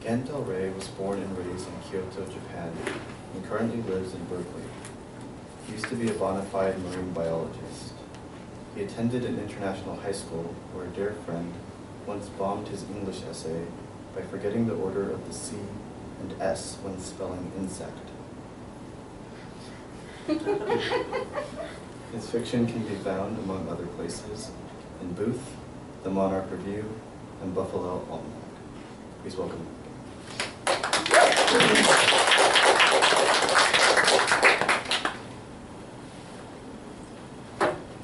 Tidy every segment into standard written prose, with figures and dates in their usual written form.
Gen Del Raye was born and raised in Kyoto, Japan, and currently lives in Berkeley. He used to be a bona fide marine biologist. He attended an international high school where a dear friend once bombed his English essay by forgetting the order of the C and S when spelling insect. His fiction can be found, among other places, in Booth, the Monarch Review, and Buffalo Almanack. Please welcome.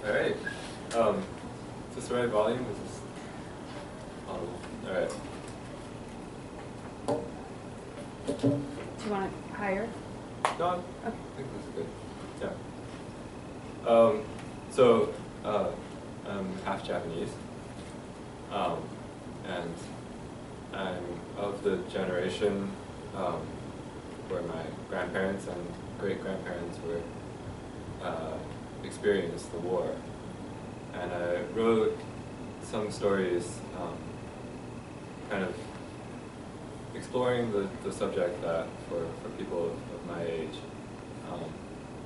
All right. Is this the right volume? Is this audible? All right. Do you want it higher? No, Okay. I think this is good. Yeah. I'm half Japanese, and I'm of the generation where my grandparents and great-grandparents were experienced the war. And I wrote some stories kind of exploring the subject that for people of my age,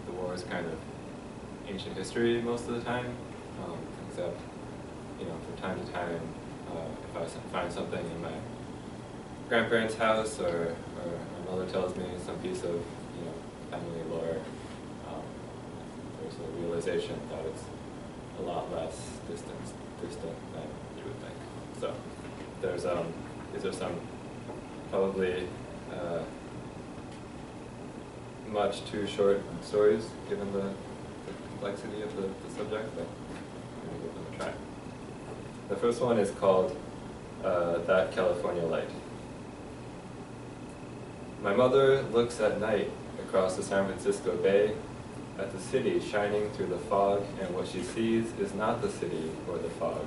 the war is kind of ancient history most of the time, except, from time to time, if I find something in my grandparents' house or my mother tells me some piece of, family lore, there's a realization that it's a lot less distant than you would think. So these are some probably much too short stories given the complexity of the subject, but I'm going to give them a try. The first one is called That California Light. My mother looks at night across the San Francisco Bay at the city shining through the fog, and what she sees is not the city or the fog,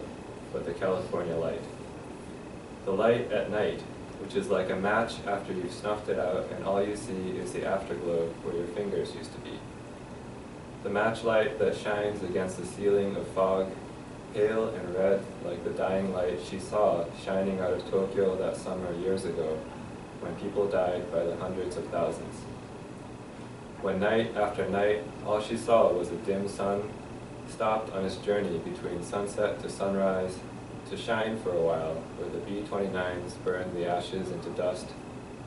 but the California light. The light at night, which is like a match after you've snuffed it out and all you see is the afterglow where your fingers used to be. The match light that shines against the ceiling of fog, pale and red like the dying light she saw shining out of Tokyo that summer years ago when people died by the hundreds of thousands. When night after night, all she saw was a dim sun, stopped on its journey between sunset to sunrise, to shine for a while, where the B-29s burned the ashes into dust,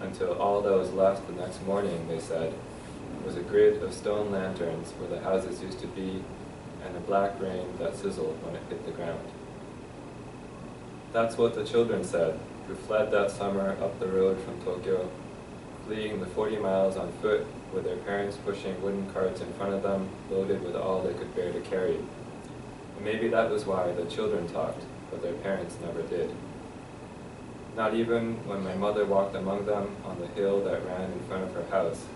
until all that was left the next morning, they said, was a grid of stone lanterns where the houses used to be, and a black rain that sizzled when it hit the ground. That's what the children said, who fled that summer up the road from Tokyo, fleeing the 40 miles on foot, with their parents pushing wooden carts in front of them, loaded with all they could bear to carry. And maybe that was why the children talked, but their parents never did. Not even when my mother walked among them on the hill that ran in front of her house.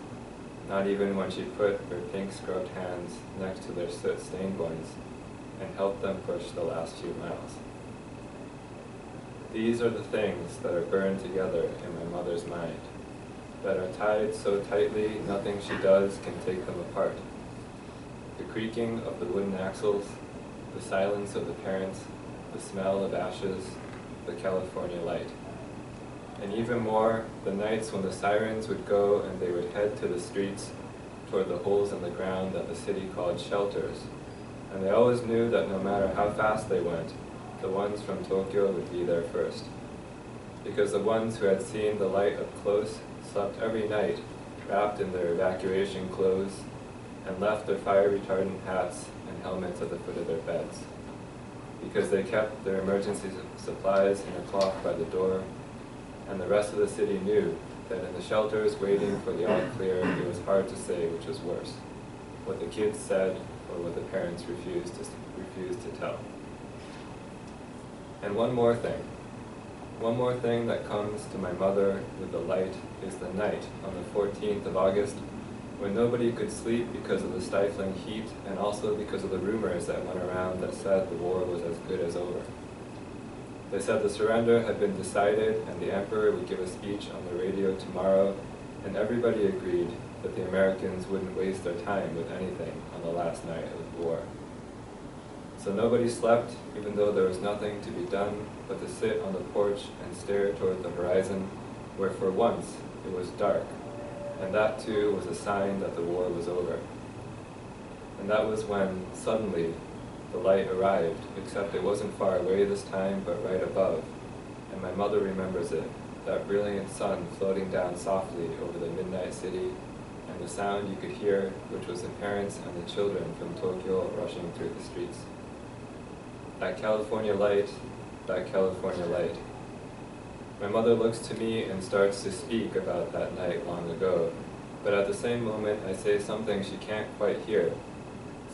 Not even when she put her pink scrubbed hands next to their soot-stained ones and helped them push the last few miles. These are the things that are burned together in my mother's mind, that are tied so tightly nothing she does can take them apart. The creaking of the wooden axles, the silence of the parents, the smell of ashes, the California light. And even more, the nights when the sirens would go and they would head to the streets toward the holes in the ground that the city called shelters. And they always knew that no matter how fast they went, the ones from Tokyo would be there first. Because the ones who had seen the light up close slept every night, wrapped in their evacuation clothes, and left their fire-retardant hats and helmets at the foot of their beds. Because they kept their emergency supplies in a cloth by the door, and the rest of the city knew that in the shelters waiting for the all-clear, it was hard to say which was worse, what the kids said or what the parents refused to tell. And one more thing that comes to my mother with the light is the night on the 14th of August, when nobody could sleep because of the stifling heat and also because of the rumors that went around that said the war was as good as over. They said the surrender had been decided and the emperor would give a speech on the radio tomorrow, and everybody agreed that the Americans wouldn't waste their time with anything on the last night of the war. So nobody slept, even though there was nothing to be done but to sit on the porch and stare toward the horizon, where for once it was dark, and that too was a sign that the war was over. And that was when, suddenly, the light arrived, except it wasn't far away this time, but right above, and my mother remembers it, that brilliant sun floating down softly over the midnight city, and the sound you could hear, which was the parents and the children from Tokyo rushing through the streets. That California light, that California light. My mother looks to me and starts to speak about that night long ago, but at the same moment I say something she can't quite hear,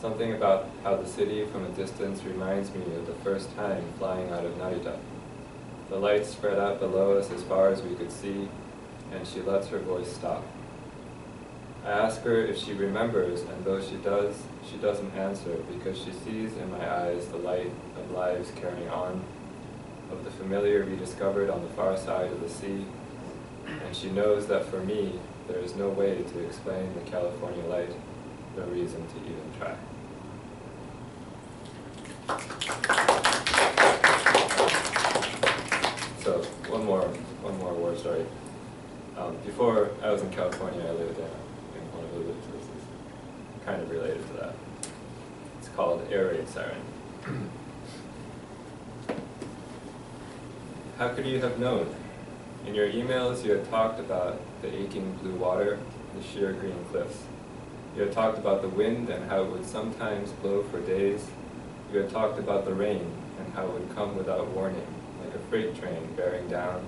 something about how the city from a distance reminds me of the first time flying out of Narita. The lights spread out below us as far as we could see, and she lets her voice stop. I ask her if she remembers, and though she does, she doesn't answer because she sees in my eyes the light of lives carrying on, of the familiar rediscovered on the far side of the sea, and she knows that for me, there is no way to explain the California light, no reason to even try. So, one more war story. Before I was in California, I lived in Honolulu, so this is kind of related to that. It's called Raid Siren. How could you have known? In your emails, you had talked about the aching blue water, the sheer green cliffs. You had talked about the wind and how it would sometimes blow for days. You had talked about the rain and how it would come without warning, like a freight train bearing down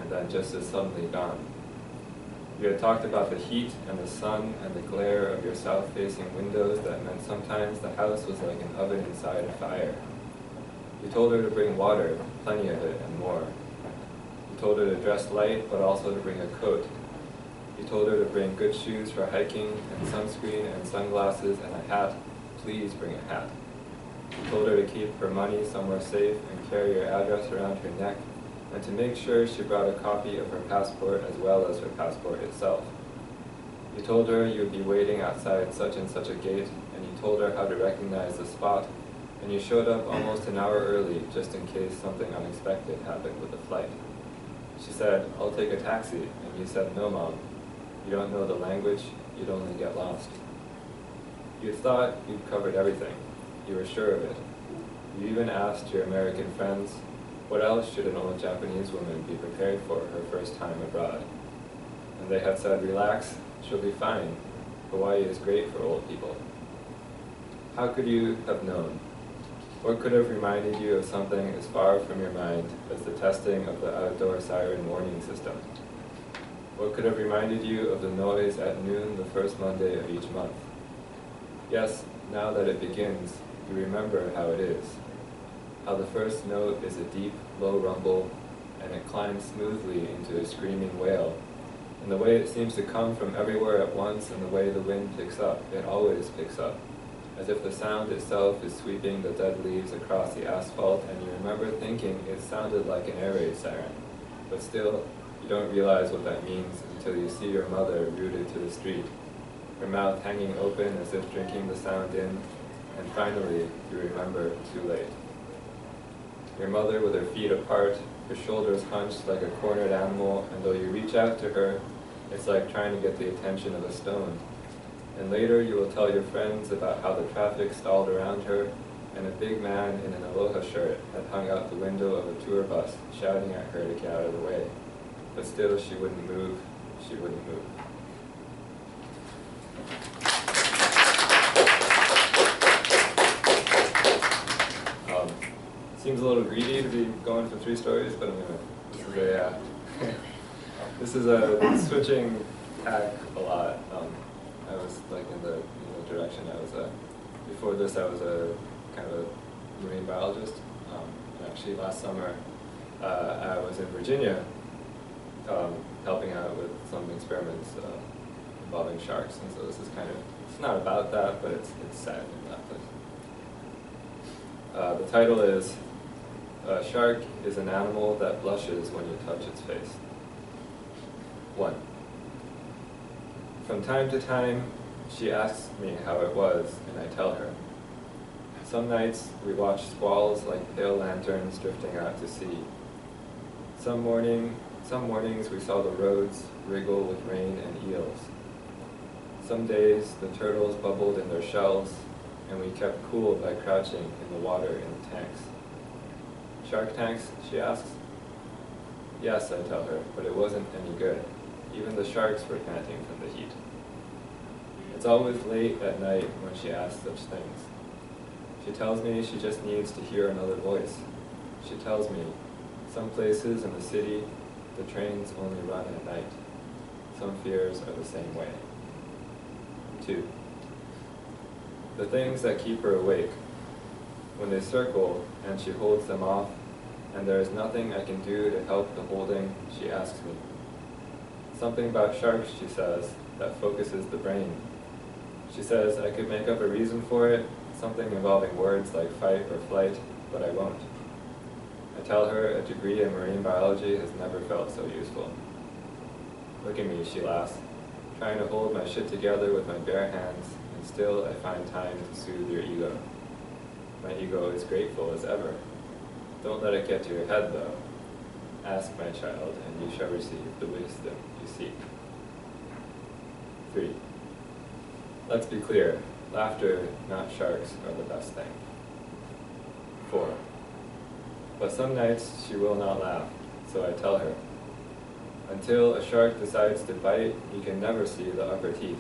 and then just as suddenly gone. You had talked about the heat and the sun and the glare of your south-facing windows that meant sometimes the house was like an oven inside a fire. You told her to bring water, plenty of it and more. You told her to dress light, but also to bring a coat. You told her to bring good shoes for hiking, and sunscreen and sunglasses and a hat. Please bring a hat. You told her to keep her money somewhere safe and carry your address around her neck, and to make sure she brought a copy of her passport as well as her passport itself. You told her you would be waiting outside such and such a gate, and you told her how to recognize the spot, and you showed up almost an hour early just in case something unexpected happened with the flight. She said, "I'll take a taxi," and you said, "No, Mom. You don't know the language, you'd only get lost." You thought you'd covered everything. You were sure of it. You even asked your American friends, what else should an old Japanese woman be prepared for her first time abroad? And they had said, relax, she'll be fine. Hawaii is great for old people. How could you have known? What could have reminded you of something as far from your mind as the testing of the outdoor siren warning system? What could have reminded you of the noise at noon the first Monday of each month? Yes, now that it begins, you remember how it is. How the first note is a deep, low rumble, and it climbs smoothly into a screaming wail. And the way it seems to come from everywhere at once and the way the wind picks up, it always picks up. As if the sound itself is sweeping the dead leaves across the asphalt, and you remember thinking it sounded like an air raid siren. But still, you don't realize what that means until you see your mother rooted to the street, her mouth hanging open as if drinking the sound in, and finally, you remember too late. Your mother with her feet apart, her shoulders hunched like a cornered animal, and though you reach out to her, it's like trying to get the attention of a stone. And later you will tell your friends about how the traffic stalled around her, and a big man in an aloha shirt had hung out the window of a tour bus, shouting at her to get out of the way. But still she wouldn't move, she wouldn't move. Seems a little greedy to be going for 3 stories, but this is a switching tack a lot. I was like in the direction I was before this I was a kind of a marine biologist. And actually last summer I was in Virginia helping out with some experiments involving sharks, and so this is kind of, it's not about that, but it's set in that place. The title is A Shark is an Animal That Blushes When You Touch Its Face. 1. From time to time, she asks me how it was, and I tell her. Some nights, we watch squalls like pale lanterns drifting out to sea. Some morning, Some mornings we saw the roads wriggle with rain and eels. Some days the turtles bubbled in their shells, and we kept cool by crouching in the water in the tanks. Shark tanks, she asks. Yes, I tell her, but it wasn't any good. Even the sharks were panting from the heat. It's always late at night when she asks such things. She tells me she just needs to hear another voice. She tells me, some places in the city, the trains only run at night. Some fears are the same way. 2. The things that keep her awake. When they circle and she holds them off, and there is nothing I can do to help the holding, she asks me. Something about sharks, she says, that focuses the brain. She says I could make up a reason for it, something involving words like fight or flight, but I won't. I tell her a degree in marine biology has never felt so useful. Look at me, she laughs, trying to hold my shit together with my bare hands, and still I find time to soothe your ego. My ego is grateful as ever. Don't let it get to your head, though. Ask, my child, and you shall receive the wisdom you seek. 3. Let's be clear. Laughter, not sharks, are the best thing. 4. But some nights she will not laugh, so I tell her. Until a shark decides to bite, you can never see the upper teeth.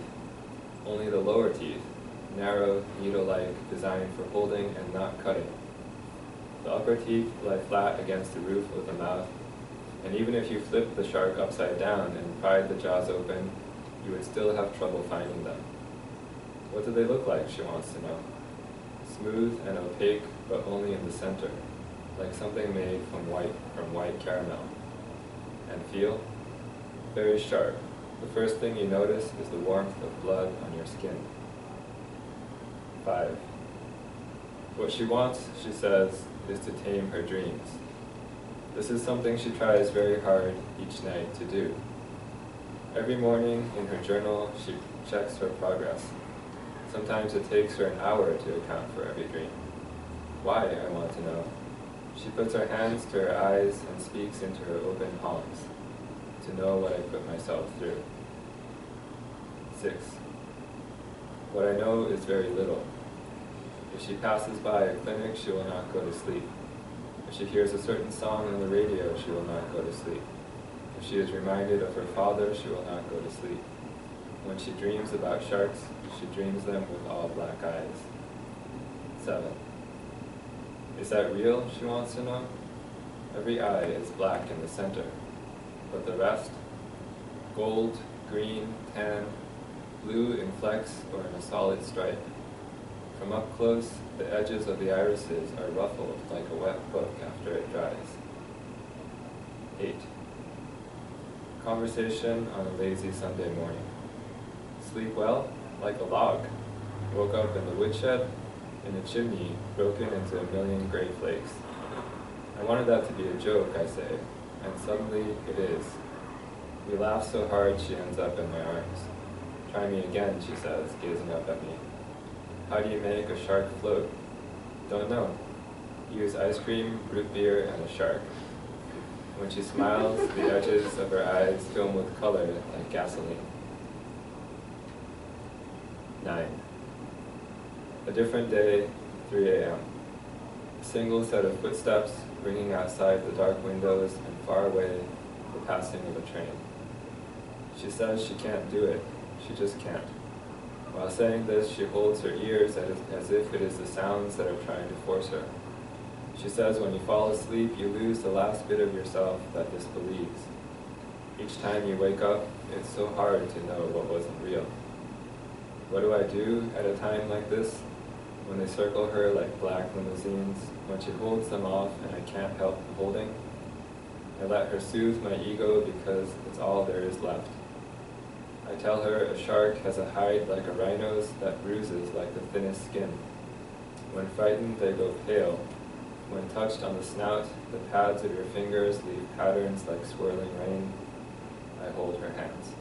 Only the lower teeth, narrow, needle-like, designed for holding and not cutting. The upper teeth lie flat against the roof of the mouth, and even if you flipped the shark upside down and pried the jaws open, you would still have trouble finding them. What do they look like, she wants to know. Smooth and opaque, but only in the center, like something made from white caramel. And feel? Very sharp. The first thing you notice is the warmth of blood on your skin. 5. What she wants, she says, is to tame her dreams. This is something she tries very hard each night to do. Every morning in her journal, she checks her progress. Sometimes it takes her an hour to account for every dream. Why, I want to know. She puts her hands to her eyes and speaks into her open palms, to know what I put myself through. 6. What I know is very little. If she passes by a clinic, she will not go to sleep. If she hears a certain song on the radio, she will not go to sleep. If she is reminded of her father, she will not go to sleep. When she dreams about sharks, she dreams them with all black eyes. 7. Is that real, she wants to know? Every eye is black in the center, but the rest? Gold, green, tan, blue in flecks or in a solid stripe. From up close, the edges of the irises are ruffled like a wet book after it dries. 8. Conversation on a lazy Sunday morning. Sleep well? Like a log. Woke up in the woodshed, in a chimney broken into a million gray flakes. I wanted that to be a joke, I say, and suddenly it is. We laugh so hard she ends up in my arms. Try me again, she says, gazing up at me. How do you make a shark float? Don't know. Use ice cream, root beer, and a shark. When she smiles, the edges of her eyes film with color like gasoline. 9. A different day, 3 a.m. A single set of footsteps ringing outside the dark windows and far away, the passing of a train. She says she can't do it. She just can't. While saying this, she holds her ears as if it is the sounds that are trying to force her. She says when you fall asleep, you lose the last bit of yourself that disbelieves. Each time you wake up, it's so hard to know what wasn't real. What do I do at a time like this? When they circle her like black limousines, when she holds them off and I can't help the holding? I let her soothe my ego because it's all there is left. I tell her a shark has a hide like a rhino's that bruises like the thinnest skin. When frightened, they go pale. When touched on the snout, the pads of your fingers leave patterns like swirling rain. I hold her hands.